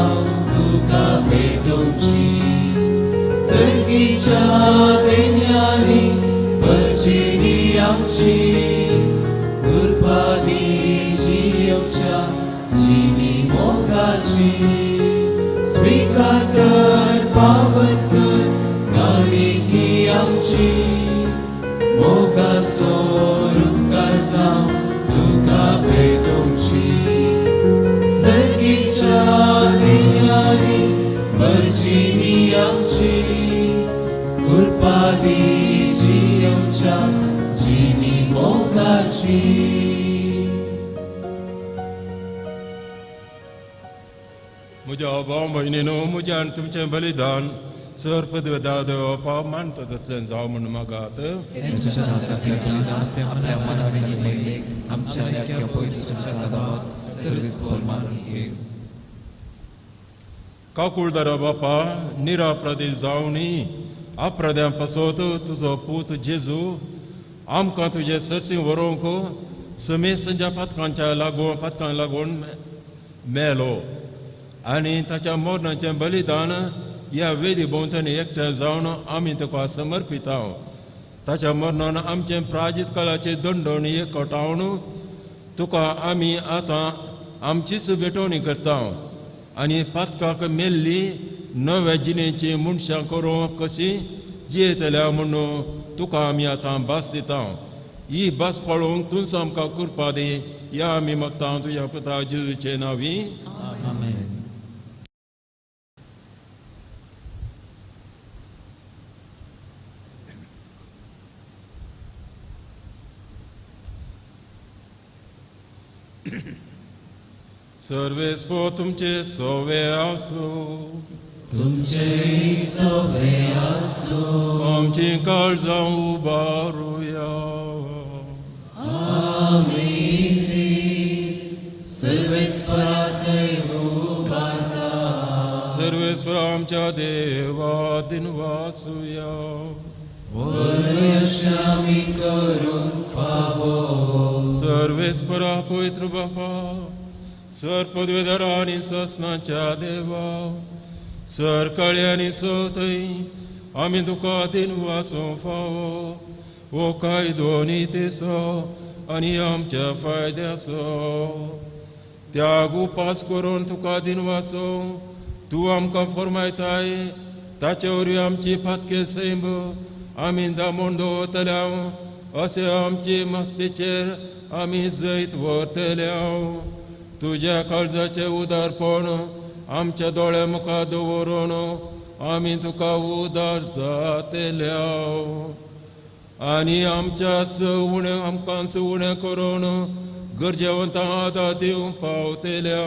तुका भेटोवची सर्गीच्या देण्यानी भजिनी आमची उर्पादीची येवच्या जिनी मोगाची स्वीकार कर पावन कर काणिकी आमची मोगाचो रुखाचा तुका भेटोवची सर्गीच्या देण्यानी भजिनी आमची उर्पादीची येवच्या जिनी मोगाची म्हज्या भाव भयणीनो म्हज्यान तुमचें बलिदान सर पदवेदा देवपा मानतात असल्यान जावं म्हण मागात काकुळदारा बापा निरापराधी जावनी अपराध्यां पासोत तुजो पूत जेजू आमकां तुजे सरसी व्हरूंक समेसांच्या पथकांच्या लागून मेलो आनी ताच्या मरणाचें बलिदान ह्या वेदी भोंवतणी एकठांय जावन आमी तुका समर्पिता ताच्या मरणान आमचें प्राजीत काळाचे दंडण एकवटावन तुका आमी आतां आमचीच भेटवणी करता आनी पातकाक मेल्ली नव्या जिणेची मनशां करूं कशी जियेतल्या म्हणून तुका आमी आतां भास दिता ही भास पळोवंक तूंच आमकां कृपा दी या आमी मागता तुज्या पुता जेजूचे नांवी आमेन. सर्वेस्पो तुमचे सोवे आसो तुमचे सोबे आसो आमची काळजां उबारुया आमीन सर्वेस्परातय उबारता सर्वेस्वर आमच्या देवा दिनवासुया वर्षामी करून फावो सर्वेस्परा पवित्र बापा सर पदवेदारा आनी ससनाच्या देवा सर काळे आनी सतय आमी तुका दिनवासो फावो वो कायदो नितेसो आनी आमच्या फायद्याचो त्याग उपास करून तुका दिनवासो तूं आमकां फरमायताय ताचे वरवीं आमची फातके सैम आमी दामोण दवरतल्या अशें आमचे मस्तीचेर आमी जैत व्हरतल्या तुज्या काळजाचें उदारपण आमच्या दोळ्या मुखार दवरून आमी तुका उदार जातल्या आनी आमच्या आमकां उणें करून गरजेवंतां आदार दिवंक पावतल्या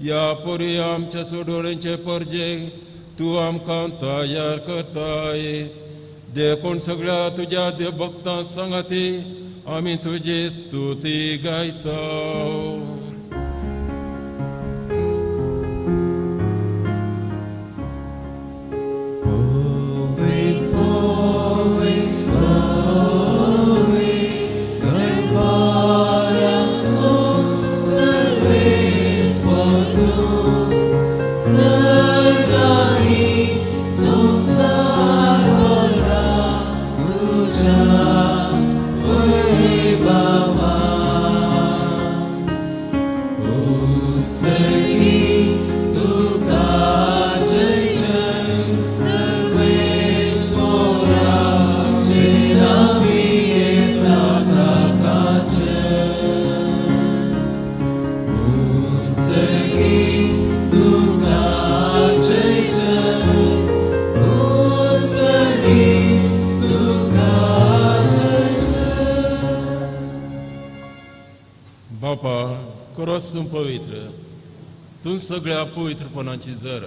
या परी आमच्या सोडवणेचे परजेक तूं आमकां तयार करताय देखून सगळ्या तुज्या भक्तां सांगाती आमी तुजी स्तुती गायता बापा खरोच तूं पवित्र तूं सगळ्या पवित्रपणाची जर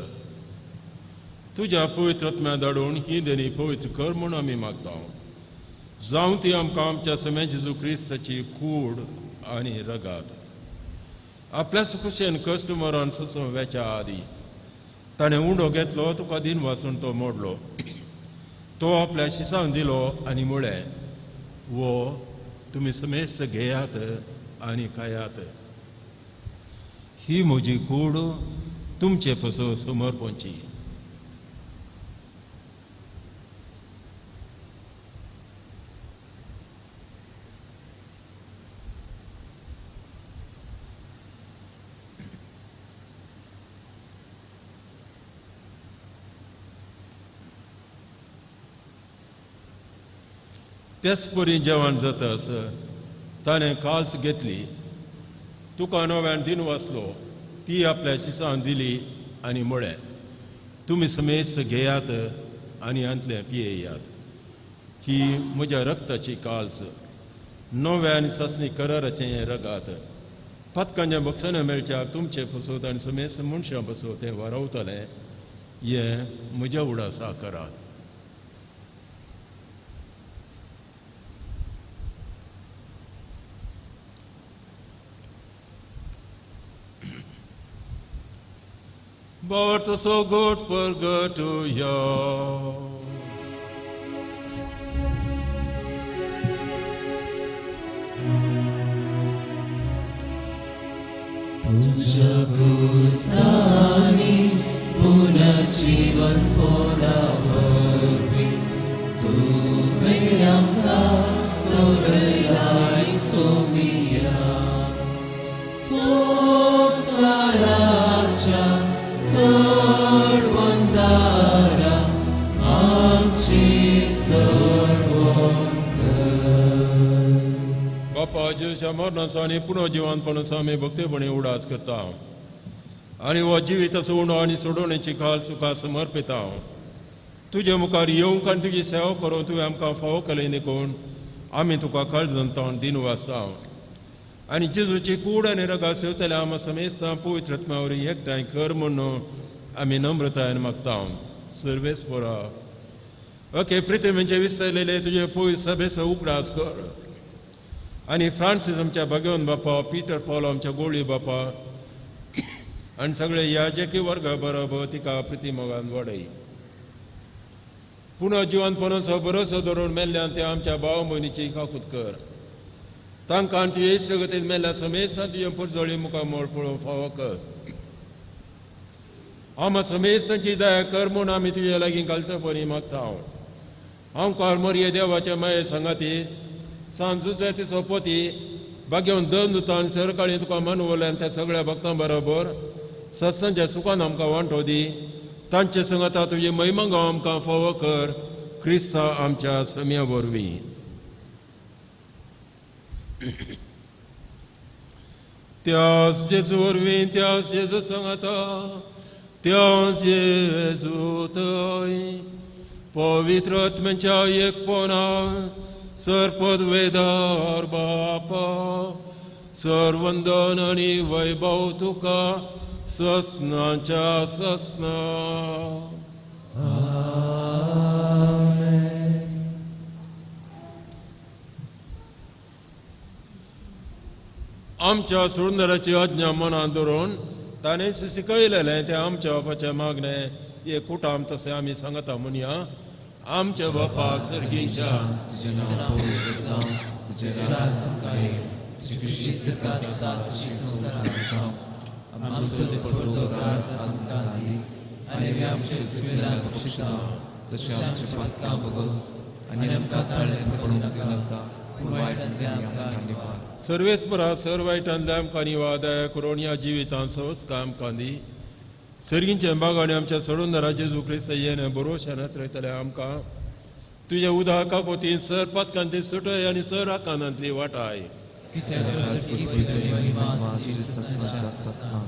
तुज्या पवित्रत्म्या धाडून ही देणी पवित्र कर म्हूण आमी मागता जावं ती आमकां आमच्या समे जेजू क्रिस्ताची कूड आनी रगात आपल्या सुखुशेन कश्ट मरण सोंसों वेच्या आदी ताणें उंडो घेतलो तुका दिन वाचून तो मोडलो. तो आपल्या शिसांक दिलो आनी म्हळें, वो तुमी समेस्त घेयात आनी खायात. ही म्हजी कूड तुमचे पसो समर्पणची. तेच परी जेवण जातास ताणें काल्स घेतली, तुका नव्यान दिन वाचलो, ती आपल्या शिसांक दिली आनी म्हळें, तुमी समेस्त घेयात आनी अंतलें पियेयात. ही म्हज्या रक्ताची काल्स, नव्यान ससनी कराराचें रगात. पथकांचें बक्षण मेळच्याक तुमचे पसोत आनी समेस्त मनशां पसोत तें वारवतलें. हें म्हज्या उडासा करात. Bort så gott förgött och jag. तुझ्या कुसानी पुन्हा जीवन पोनावरवी तुवे आमकां सोडलाय सोमिया. संसाराच्या सोडवंदारा आमची सोडवण कर. बापा जेजूच्या मरणाचो आनी पुनर्जिवनपणाचो आमी भक्तीपणी उडास करता आनी हो जिवीत सोडून आनी सोडवणेची खाल सुखा समर्पिता. तुजे मुखार येवंक आनी तुजी सेवा करूं तुवें आमकां फावो केलें देखून आमी तुका काळजांत दिन वाचता. आनी जेजूची कूड आनी रगा सेवतले आमी समेस्तां पवित्र आत्म्या वरवीं एकठांय कर म्हणून आमी नम्रतायेन मागता. सर्वेस्परा ओके प्रिथ्वीचे विस्तरलेले तुजे पवित्र सभेचो उगडास कर आनी फ्रांसीस आमच्या भगवन बापा, पिटर पॉल आमच्या गोळी बापा आनी सगळे याजकी वर्गा बरोबर तिका प्रितीमोगान वाडय. पुनर्जिवनपणाचो भरोसो धरून मेल्ल्यान ते आमच्या भाव भयणीची काकूत कर. तांकां तुजे इश्ट गतींत मेल्ल्या समेस्तां तुजे पुरजोळी मुखार मोड पळोवंक फावो कर. आमी समेस्तांची दया कर म्हूण आमी तुजे लागीं घालतपणी मागता. आमकां मरिये देवाचे माये सांगाती सांजुचे तिचो पोती भाग्यवन दवरता आनी सरकाळी तुका मनवल्यान त्या सगळ्या भक्तां बरोबर सत्संच्या सुखान आमकां वांटो दी. तांचे संगता तुजी महिमा गांव आमकां फावो कर. क्रिस्ता आमच्या सम्या वरवीं. त्याच जेजू वरवीं त्याच जेजू सांगता त्याच जेजू थंय पवित्र आत्म्याच्या एकपणान सरपद वेदार बापा सर्वंदन आनी वैभव तुका ससनाच्या ससना. आमच्या सुंदराची आज्ञा मनात धरून ताणें शिकयलेलें तें आमच्या बापाचें मागणें हे कुटाम तशें आमी सांगता म्हणया. आमच्या बापा सर्गीच्या तुझें नांव पवित्र जावं, तुजें राज संकाय, तुजी खुशी सका सदा तुजी संवसारांत जावं. आमचो दिसपडटो राज संकांती आनी आमी आमचे सुविधाक बक्षिता तशें आमच्या पातकां बगोस आनी आमकां ताळें पडूंक नाका पूण वायटांतल्यान आमकां निवार. सर्वेस्परा सर्वायटांतल्या आमकां निवार दया करून ह्या जिवितांत संस्कार आमकां दी. सर्गींचे बागांनी आमच्या सोडूनदारा जेजू क्रिस्त येणे बरोवशानात रयतले आमकां तुज्या उदका कोतीन सर पथकांती सुटय आनी सर आकांतांतली वाटाय.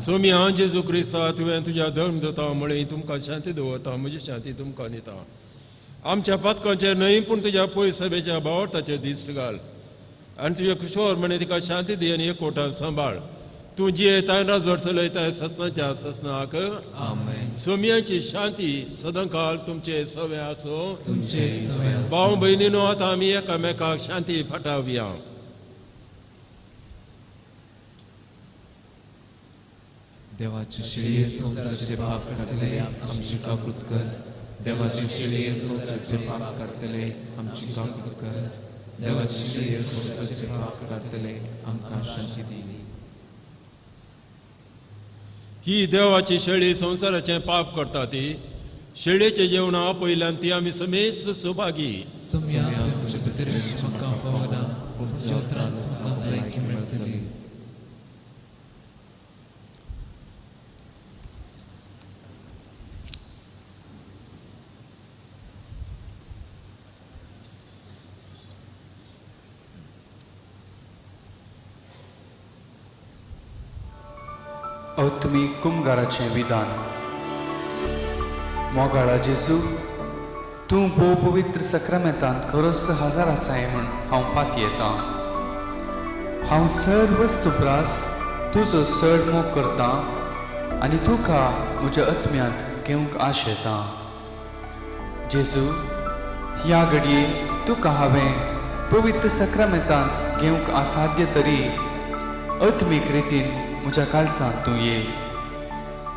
सोम्या जेजू क्रिस्ता तुवें तुज्या धर्म दता म्हळें तुमकां शांती दवरता, म्हजी शांती तुमकां दिता. आमच्या पथकांचेर न्हय पूण तुज्या पळय सभेच्या भावार्थाचेर दिश्ट घाल आनी तुजे कुशोर म्हणे तिका शांती दी आनी एकवटान सांबाळ. तूं जियेताय राजवट चलयताय ससनाच्या ससनाक. सोम्याची शांती सदांकाळ तुमचे सवे आसो. भाव भयणीनो आतां आमी एकामेकाक शांती फाटावया. देवाची शिळे संसाराचे पाप काढतले आमची काकूत कर. देवाची शिळे संसाराचे पाप काढतले आमची काकूत कर. देवाची शिळे संसाराचे पाप काढतले आमकां शांती दी. ही देवाची शेळी संसाराचे पाप करता ती शेळेचे जेवणा पयल्यान ती आमी समेस्त सुभागी. तुझ्या पितरेची म्हाका फावना पूण तुज्या उतरांत म्हाका भलायकी मेळटली. अवतमी कुमगाराचें विधान. मोगाळा जेजू, तूं भोव पवित्र सक्रामेंतांत खरोच हजर आसाय म्हूण हांव पात येता. हांव सर्व सुप्रास तुजो चड मोग करता आनी तुका म्हज्या आत्म्यांत घेवंक आश येता. जेजू, ह्या घडये तुका हांवें पवित्र सक्रामेंतांत घेवंक असाध्य तरी आत्मीक रितीन म्हज्या काळजांत तूं ये.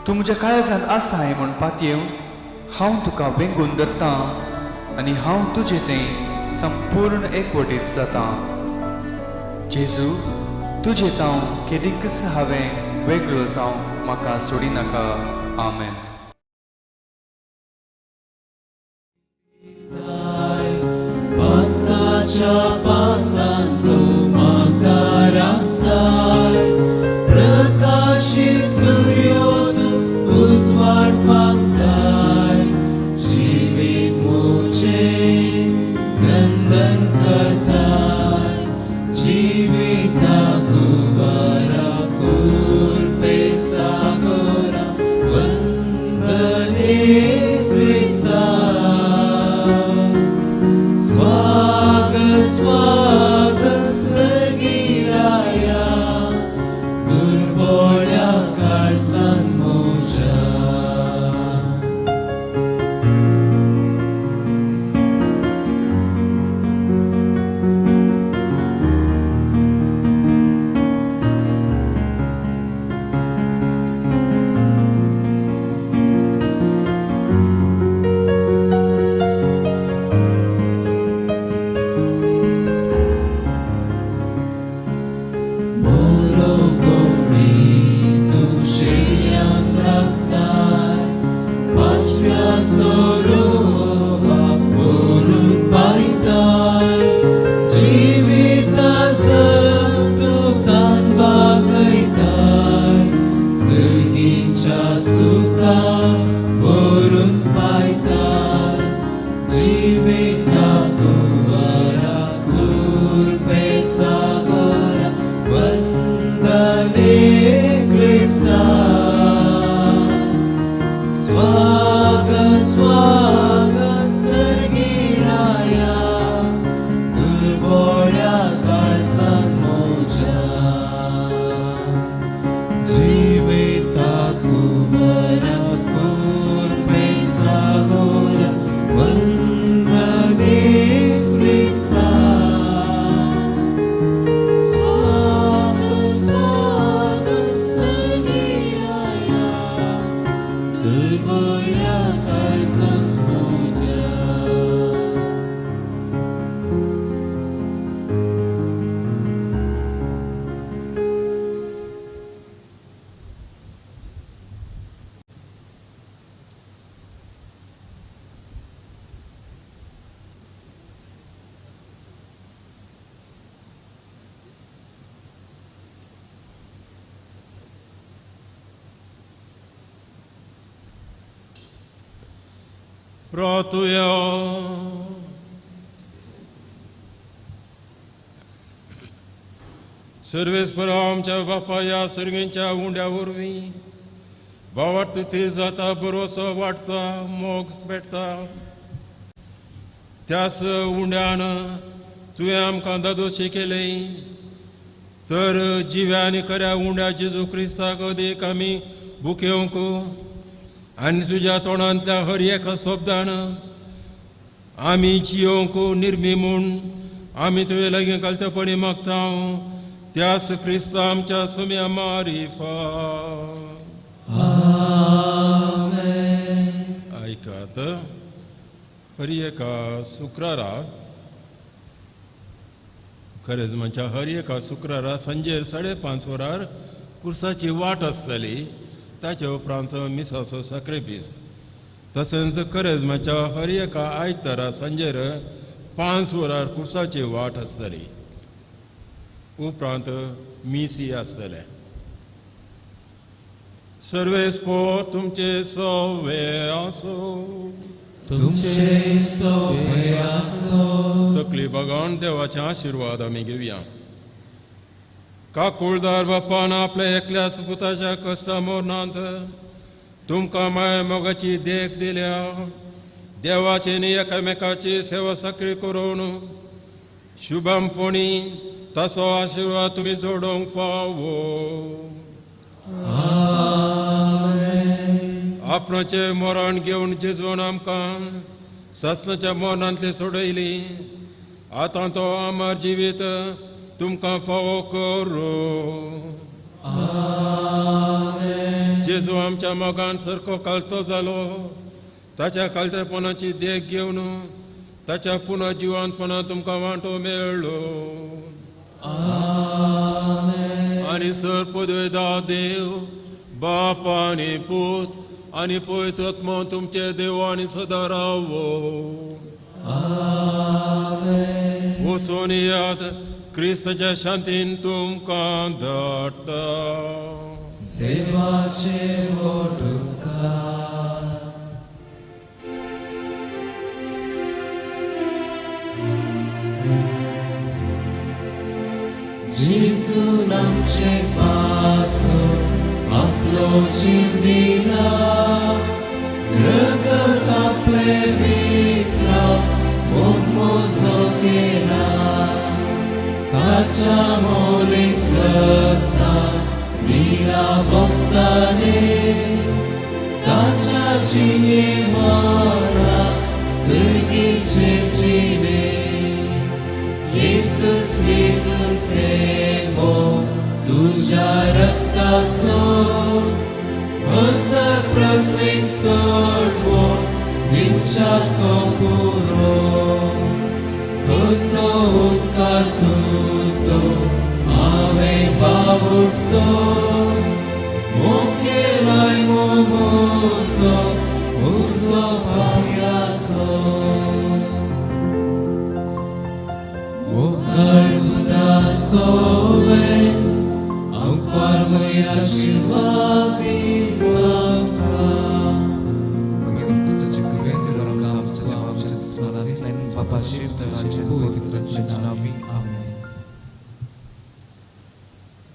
तूं म्हज्या काळजांत आसाय म्हूण पातयेवन हांव तुका वेंगून धरतां आनी हांव तुजें तें संपूर्ण एकवटीत जाता. जेजू, तुजें तांव केदींकच हांवें वेगळो जावंक म्हाका सोडिनाका. आमेन. पातकाच्या पासांत तूं म्हाका राखताय. प्रकाशीत सूर्यो तूं उजवाड फांकताय. जिवीत म्हजें नंदन करताय. जिविताक गुवारा कुर्पे सागोरा वंदने क्रिस्ता. स्वागत स्वागत सर्गीराया दुर्बळ्या काळजांत म्हज्या. स्वागत स्वागत सर्गीराया दुर्बळ्या काळजांत म्हज्या. जिविताक बरा कुर्बे सागोरा वंदने क्रिस्ता. स्वागत स्वागत सर्गीराया दुर्बळ्या काळजांत म्हज्या. प्रार्थुया. सर्वेस्परा आमच्या बापा या सर्गींच्या उंड्या वरवीं भावार्थ ती जाता बरोसो वाडटा मोग भेटता. त्याच उंड्यान तुवें आमकां दादोशी केले तर जिव्या आनी खऱ्या उंड्या जेजू क्रिस्ताक अदीक आमी भुकेवंक आनी तुज्या तोंडांतल्या हर एका शब्दान आमी जियोंक निर्मी म्हूण आमी तुवें लागीं घालतपणी मागता. त्याच क्रिस्ता आमच्या सुम्या मारिफा. आयकात हर एका शुक्रारा करेजमाच्या हर एका शुक्रारा सांजे 5:30 वरार कुर्साची वाट आसतली. ताचे उपरांत मिसाचो सॅक्रिफीस. तशेंच करेजमाच्या हर एका आयतारा सांजेर 5 वरार कुर्साची वाट आसतली. उपरांत मिसी आसतले. सर्वेस्पो तुमचे सवे आसो. तुमचे सोबे आसो. तकली बगान देवाचे आशीर्वाद आमी घेवया. काकुळदार बापान आपल्या एकल्या सुपुताच्या कश्टा मोरणांत तुमकां माय मोगाची देख दिल्या. देवाची आनी एकामेकाची सेवा साखळी करून शुभमपणी तसो आशीर्वाद तुमी जोडोवंक फावो. आपणाचे मरण घेवन जेजून आमकां ससनाच्या मरणांतली सोडयली. आतां तो अमर जिवीत तुमकां फावो करूं. जेजू आमच्या मोगान सारको कालतो जालो. ताच्या कालतेपणाची देख घेवन ताच्या पुनर्जिवंतपणां तुमकां वांटो मेळ्ळो. आनी सर पदवेदा देव बाप आनी पूत आनी पवित्र आत्मा तुमचे देव आनी सदा रावो. वचून याद क्रिस्ताच्या शांतीन तुमकां धाडटा. देवाचे ओडुका. जेजून आमचे पासून आपलो जीव दिला. रगत आपले विक्राव मोगमोजो केला. ताच्या मौलिक रक्तान दिला बोगसाने. ताच्या जिणे मारा सर्गीचे जिणे. एकच थेंबो तुझ्या रक्ताचो असर पृथ्वीक सोडवो दिवच्या तो पुरो. कसो उपकार तुजो हांवें बावुरचो. मोकेलाय मोमोचो म्हजो भाग्याचो. Ogarduta sobe, aunque me ashivagi baka. Panginoon ko sa Jekawin, nilang kaam sa Diyos, sa Papa Shiv, Talanjin, Buhay, Titranshin, Amen.